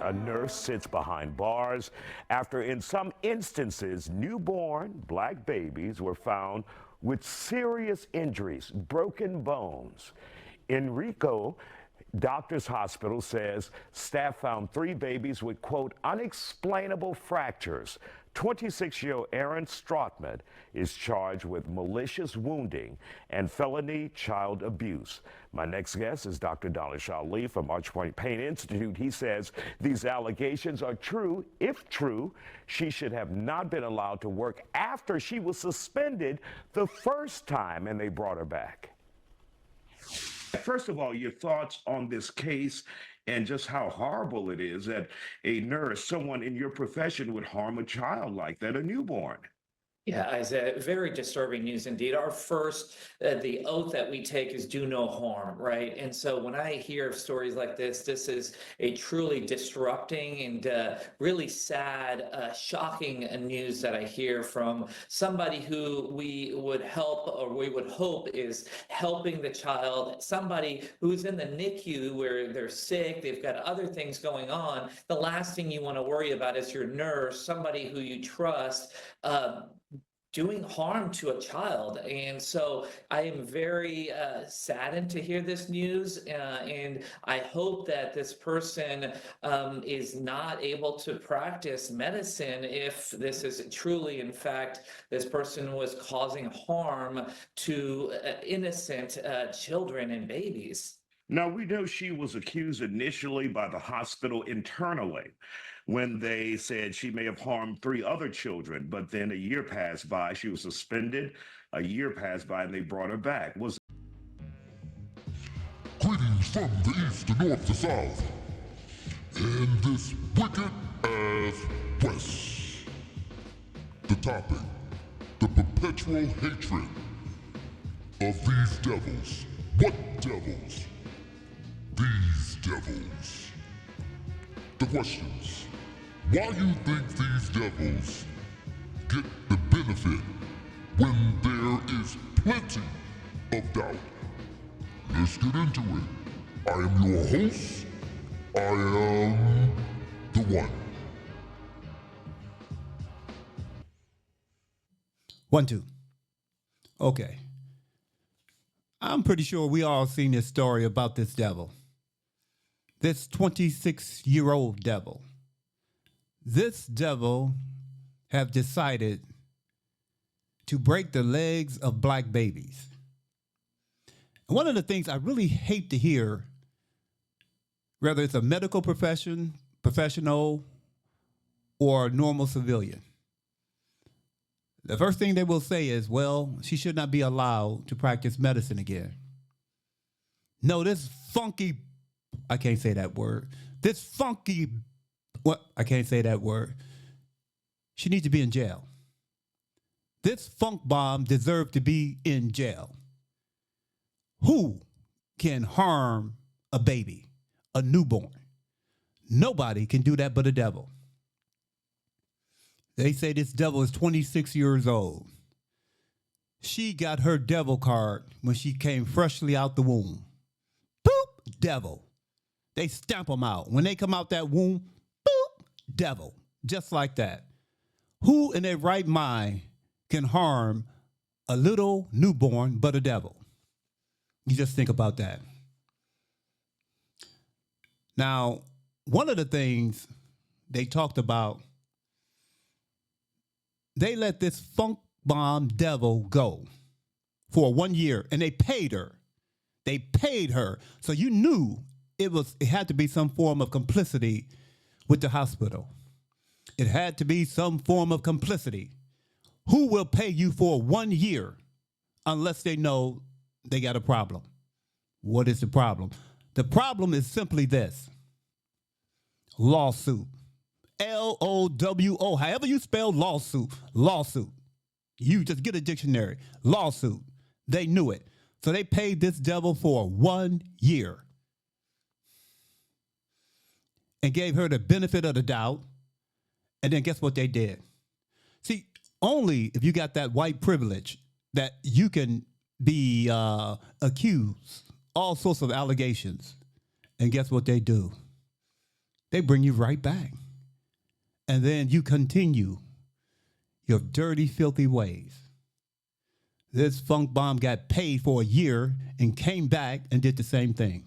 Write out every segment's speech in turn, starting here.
A nurse sits behind bars after, in some instances, newborn black babies were found with serious injuries, broken bones. Enrico Doctors Hospital says staff found 3 babies with, quote, unexplainable fractures. 26-year-old Aaron Strotman is charged with malicious wounding and felony child abuse. My next guest is Dr. Dalashah Lee from Archpoint Pain Institute. He says these allegations are true. If true, she should have not been allowed to work after she was suspended the first time and they brought her back. First of all, your thoughts on this case and just how horrible it is that a nurse, someone in your profession, would harm a child like that, a newborn. Yeah, Isaiah, very disturbing news indeed. Our first, the oath that we take is do no harm, right? And so when I hear stories like this is a truly disrupting and really sad, shocking news that I hear from somebody who we would help or we would hope is helping the child, somebody who's in the NICU where they're sick, they've got other things going on. The last thing you want to worry about is your nurse, somebody who you trust, doing harm to a child. And so I am very saddened to hear this news. And I hope that this person is not able to practice medicine if this is truly, in fact, this person was causing harm to innocent children and babies. Now, we know she was accused initially by the hospital internally when they said she may have harmed 3 other children, but then a year passed by, she was suspended, a year passed by, and they brought her back. Greetings from the east, the north, the south, and this wicked ass west. The topic, the perpetual hatred of these devils. What devils? These devils. The questions. Why you think these devils get the benefit when there is plenty of doubt? Let's get into it. I am your host. I am the one. 1, 2. Okay. I'm pretty sure we all seen this story about this devil. This 26-year-old devil. This devil have decided to break the legs of black babies. And one of the things I really hate to hear, whether it's a medical professional, or a normal civilian, the first thing they will say is, well, she should not be allowed to practice medicine again. No, this funky, I can't say that word. This funky, I can't say that word. She needs to be in jail. This funk bomb deserves to be in jail. Who can harm a baby, a newborn? Nobody can do that but a devil. They say this devil is 26 years old. She got her devil card when she came freshly out the womb. Boop, devil. They stamp them out. When they come out that womb, boop, devil. Just like that. Who in their right mind can harm a little newborn but a devil? You just think about that. Now, one of the things they talked about, they let this funk bomb devil go for 1 year, and they paid her. They paid her. So you knew it had to be some form of complicity with the hospital. It had to be some form of complicity. Who will pay you for 1 year unless they know they got a problem? What is the problem? The problem is simply this. Lawsuit. LOWO, however you spell lawsuit, lawsuit. You just get a dictionary, lawsuit. They knew it. So they paid this devil for 1 year and gave her the benefit of the doubt. And then guess what they did? See, only if you got that white privilege that you can be accused, all sorts of allegations. And guess what they do? they bring you right back. And then you continue your dirty, filthy ways. This funk bomb got paid for a year and came back and did the same thing.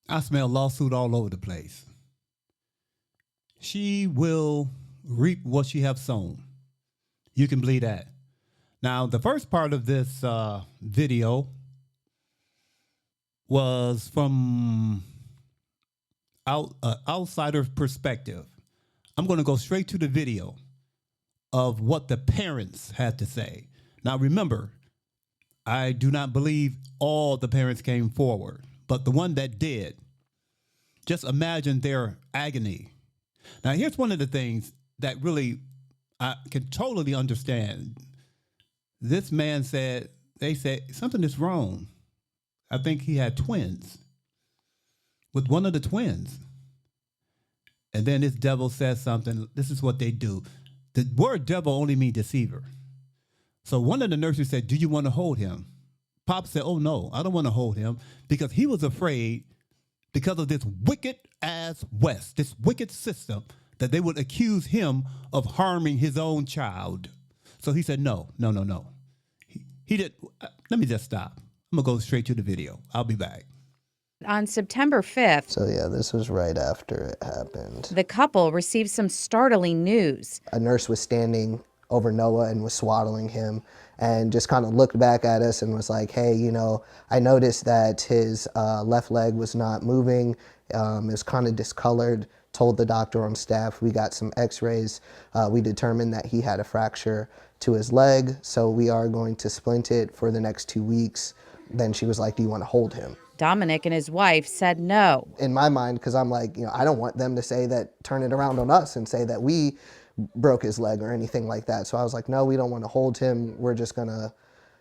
I smell lawsuit all over the place. She will reap what she have sown. You can believe that. Now, the first part of this video was from outsider perspective. I'm going to go straight to the video of what the parents had to say. Now, remember, I do not believe all the parents came forward, but the one that did, just imagine their agony. Now, here's one of the things that really I can totally understand. This man said, they said, something is wrong. I think he had twins with one of the twins. And then this devil says something. This is what they do. The word devil only means deceiver. So one of the nurses said, do you want to hold him? Pop said, oh, no, I don't want to hold him, because he was afraid because of this wicked ass West, this wicked system, that they would accuse him of harming his own child. So he said, no. He did. Let me just stop. I'm going to go straight to the video. I'll be back. On September 5th, So yeah, this was right after it happened. the couple received some startling news. A nurse was standing over Noah and was swaddling him and just kind of looked back at us and was like, hey, you know, I noticed that his left leg was not moving. It was kind of discolored. Told the doctor on staff. We got some x-rays. We determined that he had a fracture to his leg. So we are going to splint it for the next 2 weeks. Then she was like, do you want to hold him? Dominic and his wife said no. In my mind, because I'm like, you know, I don't want them to say that, turn it around on us and say that we broke his leg or anything like that. So I was like, no, we don't want to hold him. We're just going to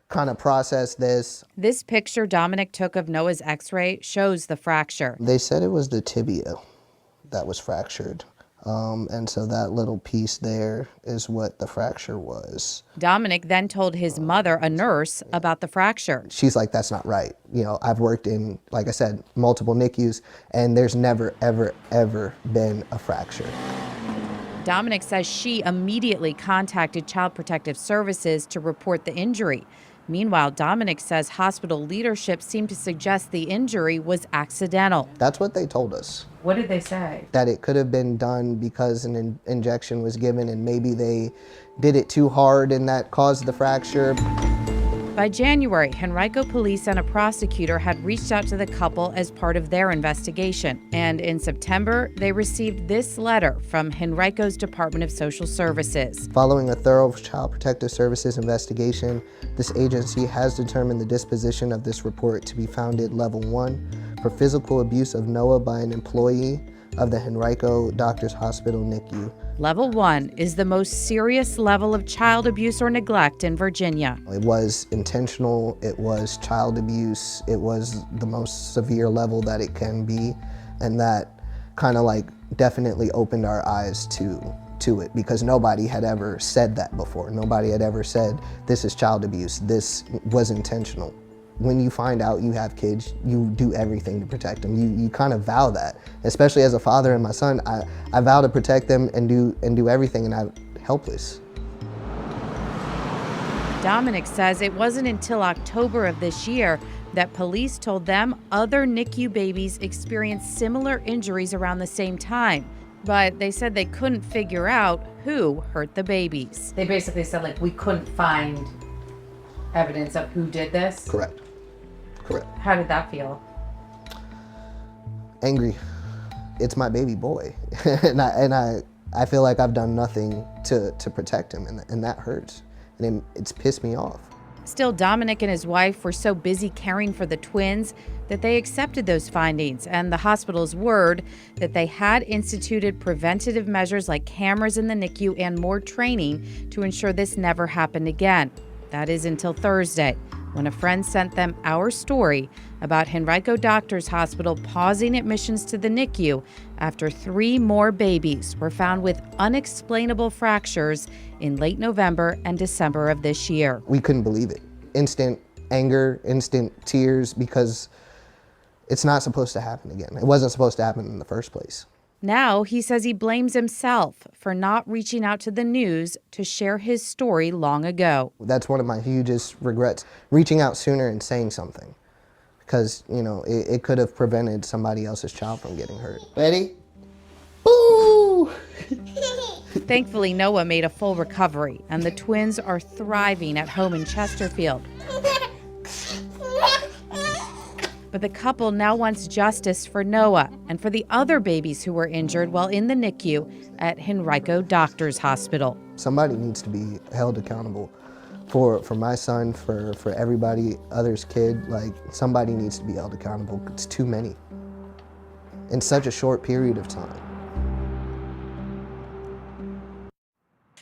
kind of process this. This picture Dominic took of Noah's x-ray shows the fracture. They said it was the tibia that was fractured. And so that little piece there is what the fracture was. Dominic then told his mother, a nurse, about the fracture. She's like, that's not right. You know, I've worked in, like I said, multiple NICUs, and there's never, ever, ever been a fracture. Dominic says she immediately contacted Child Protective Services to report the injury. Meanwhile, Dominic says hospital leadership seemed to suggest the injury was accidental. That's what they told us. What did they say? That it could have been done because an injection was given and maybe they did it too hard and that caused the fracture. By January, Henrico police and a prosecutor had reached out to the couple as part of their investigation. And in September, they received this letter from Henrico's Department of Social Services. Following a thorough Child Protective Services investigation, this agency has determined the disposition of this report to be founded level 1 for physical abuse of Noah by an employee of the Henrico Doctors Hospital NICU. Level 1 is the most serious level of child abuse or neglect in Virginia. It was intentional, it was child abuse, it was the most severe level that it can be, and that kind of like definitely opened our eyes to it, because nobody had ever said that before. Nobody had ever said, this is child abuse, this was intentional. When you find out you have kids, you do everything to protect them. You kind of vow that, especially as a father and my son, I vow to protect them and do everything, and I'm helpless. Dominic says it wasn't until October of this year that police told them other NICU babies experienced similar injuries around the same time. But they said they couldn't figure out who hurt the babies. They basically said, like, we couldn't find evidence of who did this? Correct. How did that feel? Angry. It's my baby boy. and I feel like I've done nothing to protect him, and that hurts. And it's pissed me off. Still, Dominic and his wife were so busy caring for the twins that they accepted those findings and the hospital's word that they had instituted preventative measures like cameras in the NICU and more training to ensure this never happened again. That is until Thursday, when a friend sent them our story about Henrico Doctors Hospital pausing admissions to the NICU after 3 more babies were found with unexplainable fractures in late November and December of this year. We couldn't believe it. Instant anger, instant tears, because it's not supposed to happen again. It wasn't supposed to happen in the first place. Now, he says he blames himself for not reaching out to the news to share his story long ago. That's one of my hugest regrets, reaching out sooner and saying something, because, you know, it could have prevented somebody else's child from getting hurt. Ready? Boo! Thankfully, Noah made a full recovery, and the twins are thriving at home in Chesterfield. But the couple now wants justice for Noah and for the other babies who were injured while in the NICU at Henrico Doctors Hospital. Somebody needs to be held accountable for my son, for everybody, other's kid. Like, somebody needs to be held accountable. It's too many in such a short period of time.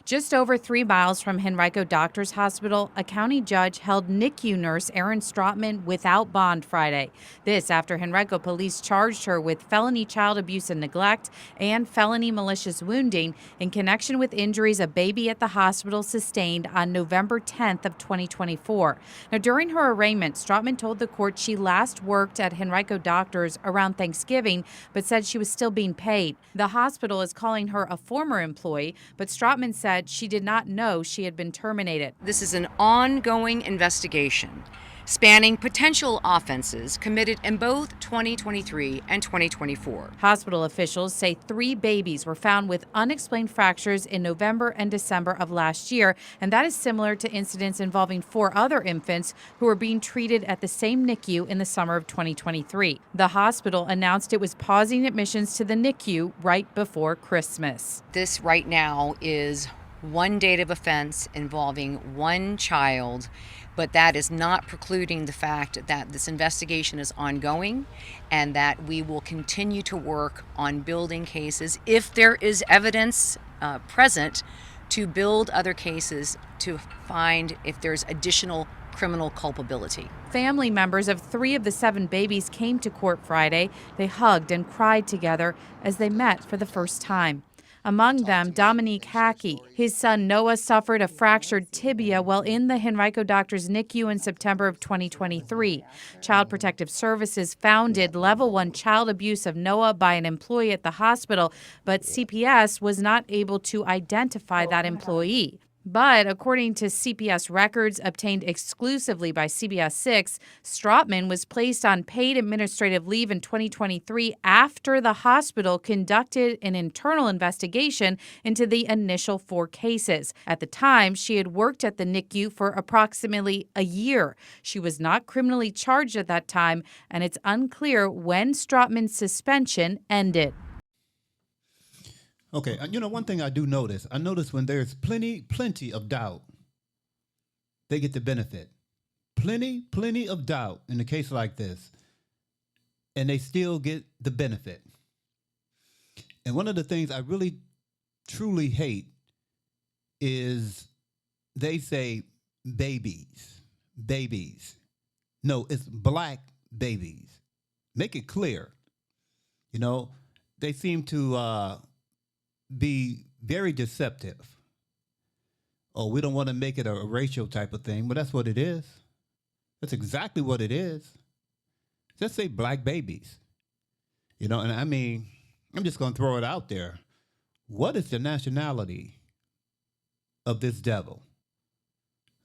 Just over 3 miles from Henrico Doctors Hospital, a county judge held NICU nurse Erin Strotman without bond Friday. This after Henrico police charged her with felony child abuse and neglect and felony malicious wounding in connection with injuries a baby at the hospital sustained on November 10th of 2024. Now, during her arraignment, Strotman told the court she last worked at Henrico Doctors around Thanksgiving, but said she was still being paid. The hospital is calling her a former employee, but Strotman said she did not know she had been terminated. This is an ongoing investigation spanning potential offenses committed in both 2023 and 2024. Hospital officials say 3 babies were found with unexplained fractures in November and December of last year, and that is similar to incidents involving 4 other infants who were being treated at the same NICU in the summer of 2023. The hospital announced it was pausing admissions to the NICU right before Christmas. This right now is one date of offense involving one child, but that is not precluding the fact that this investigation is ongoing and that we will continue to work on building cases if there is evidence present to build other cases to find if there's additional criminal culpability. Family members of 3 of the 7 babies came to court Friday. They hugged and cried together as they met for the first time. Among them, Dominique Hackey. His son Noah suffered a fractured tibia while in the Henrico Doctors NICU in September of 2023. Child Protective Services founded Level 1 child abuse of Noah by an employee at the hospital, but CPS was not able to identify that employee. But according to CPS records obtained exclusively by CBS 6, Strotman was placed on paid administrative leave in 2023 after the hospital conducted an internal investigation into the initial 4 cases. At the time, she had worked at the NICU for approximately a year. She was not criminally charged at that time, and it's unclear when Strotman's suspension ended. Okay, you know, one thing I do notice, when there's plenty of doubt, they get the benefit. Plenty of doubt in a case like this, and they still get the benefit. And one of the things I really, truly hate is they say babies. No, it's black babies. Make it clear. You know, they seem to be very deceptive. Oh, we don't want to make it a racial type of thing, but that's what it is. That's exactly what it is. Just say black babies. You know, and I mean, I'm just going to throw it out there. What is the nationality of this devil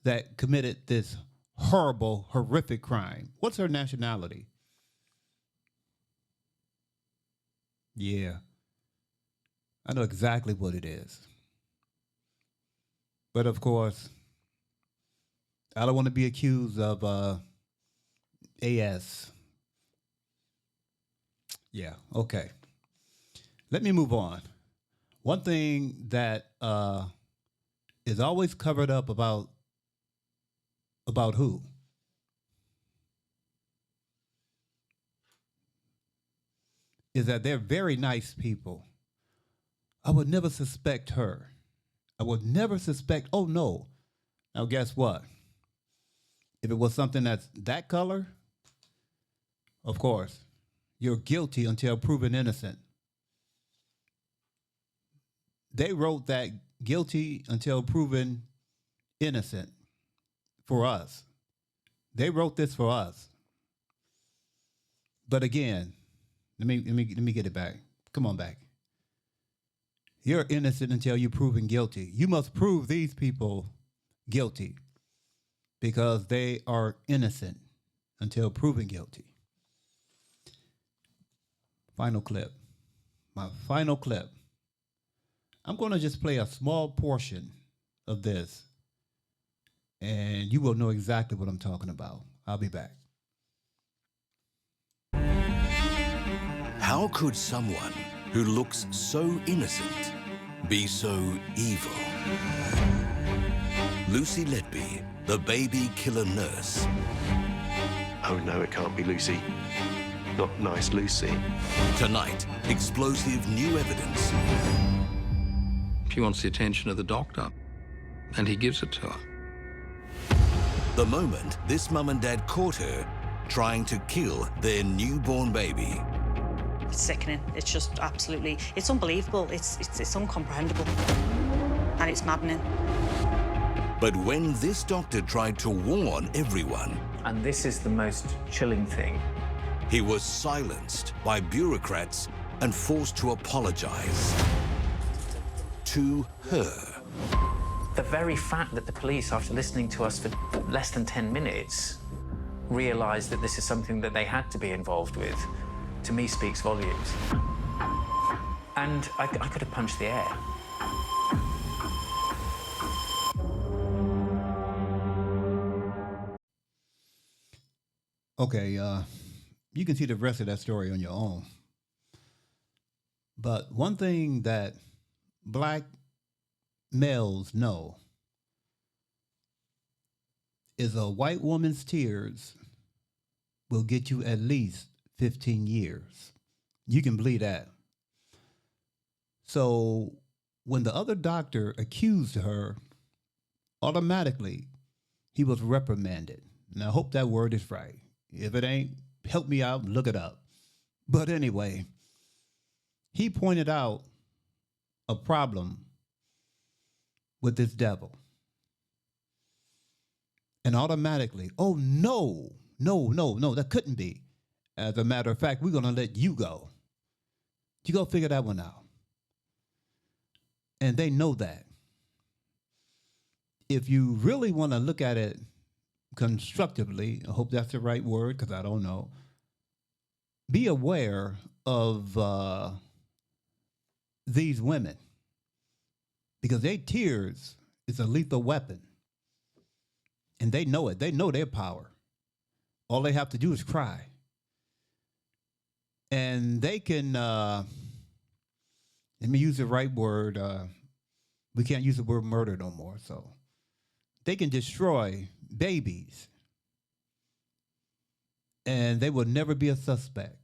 that committed this horrible, horrific crime? What's her nationality? Yeah. I know exactly what it is. But of course, I don't want to be accused of AS. Yeah, okay. Let me move on. One thing that is always covered up about who? Is that they're very nice people. I would never suspect her. I would never suspect, oh no. Now guess what? If it was something that's that color, of course, you're guilty until proven innocent. They wrote that guilty until proven innocent for us. They wrote this for us. But again, let me get it back. Come on back. You're innocent until you're proven guilty. You must prove these people guilty because they are innocent until proven guilty. Final clip. My final clip. I'm going to just play a small portion of this, and you will know exactly what I'm talking about. I'll be back. How could someone who looks so innocent be so evil? Lucy Ledby, the baby killer nurse. Oh no, it can't be Lucy. Not nice Lucy. Tonight, explosive new evidence. She wants the attention of the doctor, and he gives it to her. The moment this mum and dad caught her trying to kill their newborn baby. It's sickening. It's just absolutely, it's unbelievable. It's incomprehensible. And it's maddening. But when this doctor tried to warn everyone, and this is the most chilling thing, he was silenced by bureaucrats and forced to apologize to her. the very fact that the police, after listening to us for less than 10 minutes, realised that this is something that they had to be involved with, to me speaks volumes. And I could have punched the air. Okay, you can see the rest of that story on your own. But one thing that black males know is a white woman's tears will get you at least 15 years. You can believe that. So when the other doctor accused her, automatically he was reprimanded. And I hope that word is right. If it ain't, help me out, look it up. But anyway, he pointed out a problem with this devil. And automatically, oh, no, that couldn't be. As a matter of fact, we're going to let you go. You go figure that one out. And they know that. If you really want to look at it constructively, I hope that's the right word because I don't know, be aware of these women because their tears is a lethal weapon. And they know it. They know their power. All they have to do is cry. And they can, let me use the right word. We can't use the word murder no more. So they can destroy babies. And they will never be a suspect.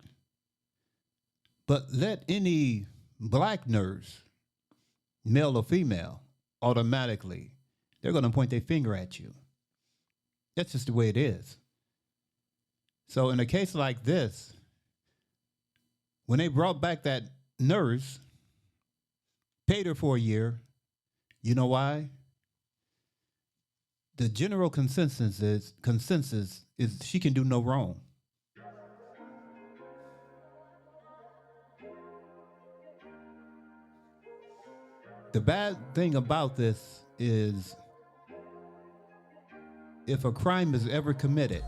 But let any black nurse, male or female, automatically, they're going to point their finger at you. That's just the way it is. So in a case like this, when they brought back that nurse, paid her for a year, you know why? The general consensus is she can do no wrong. The bad thing about this is if a crime is ever committed,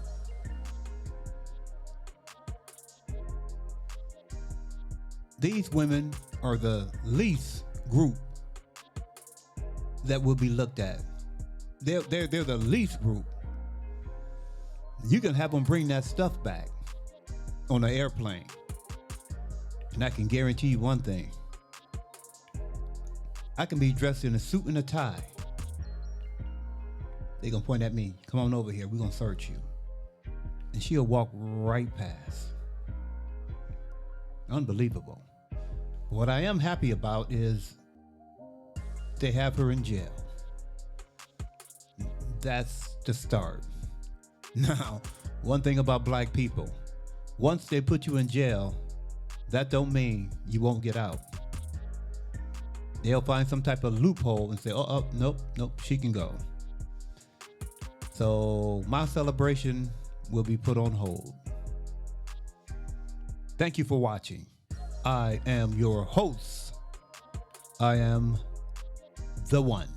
these women are the least group that will be looked at. They're the least group. You can have them bring that stuff back on an airplane. And I can guarantee you one thing. I can be dressed in a suit and a tie. They're going to point at me. Come on over here. We're going to search you. And she'll walk right past. Unbelievable. What I am happy about is they have her in jail. That's the start. Now, one thing about black people, once they put you in jail, that don't mean you won't get out. They'll find some type of loophole and say, nope, she can go. So my celebration will be put on hold. Thank you for watching. I am your host. I am the one.